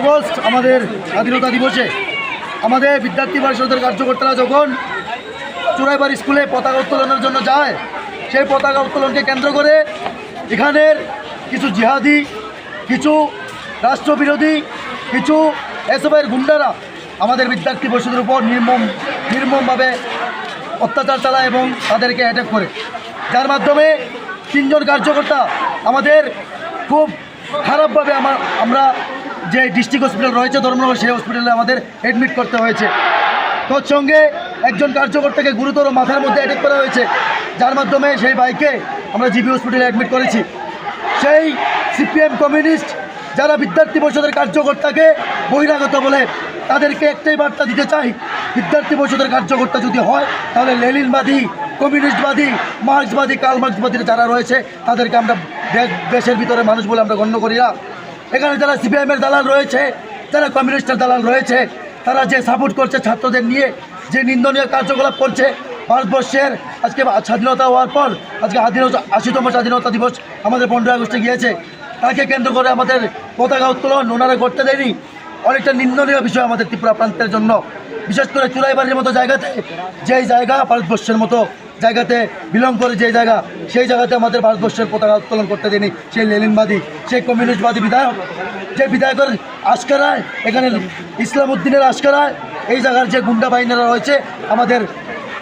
August আমাদের স্বাধীনতা দিবসে আমাদের বিদ্যার্থী পরিষদের কার্যকর্তারা যখন চুরাইবাড়ি স্কুলে পতাকা উত্তোলনের জন্য যায়, সেই পতাকা উত্তোলনকে কেন্দ্র করে এখানের কিছু জিহাদি, কিছু রাষ্ট্রবিরোধী, কিছু এসবের গুন্ডারা আমাদের বিদ্যার্থী পরিষদের উপর নির্মমভাবে অত্যাচার চালায় এবং তাদেরকে অ্যাটাক করে, যার মাধ্যমে 3 জন কার্যকর্তা আমাদের খুব খারাপভাবে আমরা যে ডিস্ট্রিক্ট হসপিটাল রয়েছে ধর্মনগর, সেই হসপিটালে আমাদের অ্যাডমিট করতে হয়েছে। তৎসঙ্গে একজন কার্যকর্তাকে গুরুতর মাথার মধ্যে অ্যাটাক করা হয়েছে, যার মাধ্যমে সেই ভাইকে আমরা জিবি হসপিটালে অ্যাডমিট করেছি। সেই সিপিএম কমিউনিস্ট যারা বিদ্যার্থী পরিষদের কার্যকর্তাকে বহিরাগত বলে, তাদেরকে একটাই বার্তা দিতে চাই, বিদ্যার্থী পরিষদের কার্যকর্তা যদি হয় তাহলে লেনিনবাদী, কমিউনিস্টবাদী, মার্ক্সবাদী, কার্ল মার্ক্সবাদী যারা রয়েছে তাদেরকে আমরা দেশের ভিতরে মানুষ বলে আমরা গণ্য করি না। এখানে যারা সিপিএমের দালাল রয়েছে, যারা কমিউনিস্টের দালাল রয়েছে, তারা যে সাপোর্ট করছে ছাত্রদের নিয়ে, যে নিন্দনীয় কার্যকলাপ করছে, ভারতবর্ষের আজকে স্বাধীনতা হওয়ার পর আজকে 80তম স্বাধীনতা দিবস আমাদের 15 আগস্টে গিয়েছে, তাকে কেন্দ্র করে আমাদের পতাকা উত্তোলন ওনারা করতে দেয়নি। অনেকটা নিন্দনীয় বিষয় আমাদের ত্রিপুরা প্রান্তের জন্য, বিশেষ করে চুরাইবাড়ির মতো জায়গাতে, যেই জায়গা ভারতবর্ষের মতো জায়গাতে বিলং করে, যেই জায়গা, সেই জায়গাতে আমাদের ভারতবর্ষের পতাকা উত্তোলন করতে দেয়নি সেই লেনিনবাদী, সেই কমিউনিস্টবাদী বিধায়ক, যে বিধায়কের আশকারায়, এখানে ইসলাম উদ্দিনের আশকারায় এই জায়গার যে গুন্ডা বাহিনীরা রয়েছে আমাদের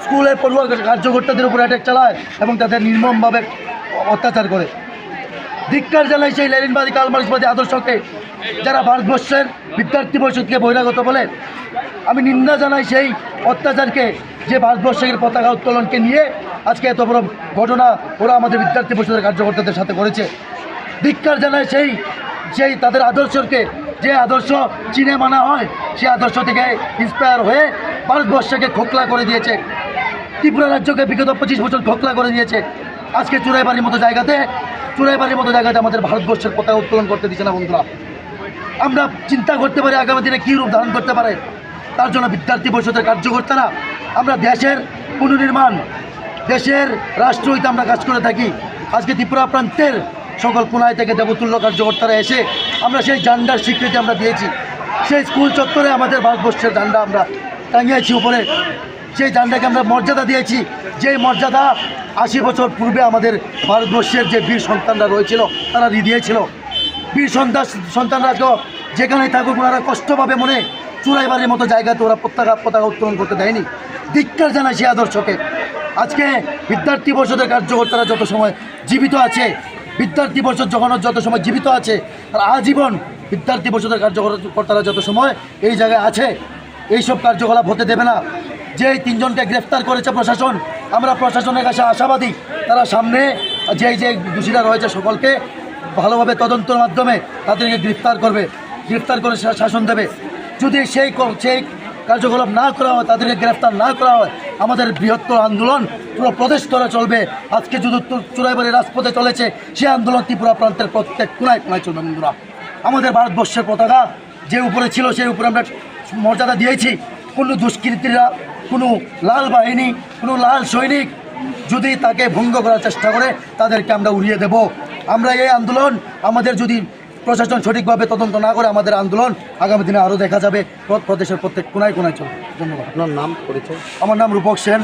স্কুলের পড়ুয়া কার্যকর্তাদের উপর অ্যাটাক চালায় এবং তাদের নির্মমভাবে অত্যাচার করে। ধিক্কার জানাই সেই লেনিনবাদী, কার্ল মার্ক্সবাদী আদর্শকে, যারা ভারতবর্ষের বিদ্যার্থী পরিষদকে বহিরাগত বলে। আমি নিন্দা জানাই সেই অত্যাচারকে, যে ভারতবর্ষের পতাকা উত্তোলনকে নিয়ে আজকে এত বড় ঘটনা ওরা আমাদের বিদ্যার্থী পরিষদের কার্যকর্তাদের সাথে করেছে। ধিক্কার জানায় সেই তাদের আদর্শকে, যে আদর্শ চীনে মানা হয়, সেই আদর্শ থেকে ইন্সপায়ার হয়ে ভারতবর্ষকে খোকলা করে দিয়েছে, ত্রিপুরা রাজ্যকে বিগত 25 বছর খোকলা করে দিয়েছে। আজকে চুরাইবাড়ির মতো জায়গাতে আমাদের ভারতবর্ষের পতাকা উত্তোলন করতে দিচ্ছে না। বন্ধুরা, আমরা চিন্তা করতে পারি আগামী দিনে কী রূপ ধারণ করতে পারে। তার জন্য বিদ্যার্থী পরিষদের কার্যকর্তারা আমরা দেশের পুনর্নির্মাণ, দেশের রাষ্ট্র হইতে আমরা কাজ করে থাকি। আজকে ত্রিপুরা প্রান্তের সকল কোনায় থেকে দেবতুল্য কার্যকর্তারা এসে আমরা সেই ঝান্ডার স্বীকৃতি আমরা দিয়েছি। সেই স্কুল চত্বরে আমাদের ভারতবর্ষের ঝান্ডা আমরা টাঙিয়েছি উপরে, সেই ঝান্ডাকে আমরা মর্যাদা দিয়েছি, যেই মর্যাদা 80 বছর পূর্বে আমাদের ভারতবর্ষের যে বীর সন্তানরা রয়েছিল তারা দিয়েছিল। বীর সন্তানরা যেখানে থাকুক ওনারা কষ্ট পাবে মনে, চুরাইবাড়ির মতো জায়গাতে ওরা পতাকা উত্তোলন করতে দেয়নি। ধিক্কার জানায় সেই আদর্শকে। আজকে বিদ্যার্থী পরিষদের কার্যকর্তারা যত সময় জীবিত আছে, বিদ্যার্থী পরিষদ যত সময় জীবিত আছে, আর আজীবন বিদ্যার্থী পরিষদের কার্যকর্তারা যত সময় এই জায়গায় আছে, এইসব কার্যকলাপ হতে দেবে না। যে 3 জনকে গ্রেফতার করেছে প্রশাসন, আমরা প্রশাসনের কাছে আশাবাদী তারা সামনে যে দোষীরা রয়েছে সকলকে ভালোভাবে তদন্তের মাধ্যমে তাদেরকে গ্রেফতার করে শাসন দেবে। যদি সেই কার্যকলাপ না করা হয়, তাদেরকে গ্রেফতার না করা হয়, আমাদের বৃহত্তর আন্দোলন পুরো প্রদেশ স্তরে চলবে। আজকে যদি চুরাইবাড়ি রাজপথে চলেছে, সেই আন্দোলন ত্রিপুরা প্রান্তের প্রত্যেক কোনায় চলবে। বন্ধুরা, আমাদের ভারতবর্ষের পতাকা যে উপরে ছিল সেই উপরে আমরা মর্যাদা দিয়েছি। কোনো দুষ্কৃতীরা, কোনো লাল বাহিনী, কোনো লাল সৈনিক যদি তাকে ভঙ্গ করার চেষ্টা করে তাদেরকে আমরা উড়িয়ে দেব। আমরা এই আন্দোলন, আমাদের যদি প্রশাসন সঠিকভাবে তদন্ত না করে, আমাদের আন্দোলন আগামী দিনে আরও দেখা যাবে প্রদেশের প্রত্যেক কোনায় চলবে। ধন্যবাদ। আপনার নাম পরিচয়? আমার নাম রূপক সেন,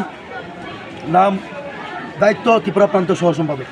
নাম দায়িত্ব ত্রিপুরা প্রান্ত সহ সম্পাদক।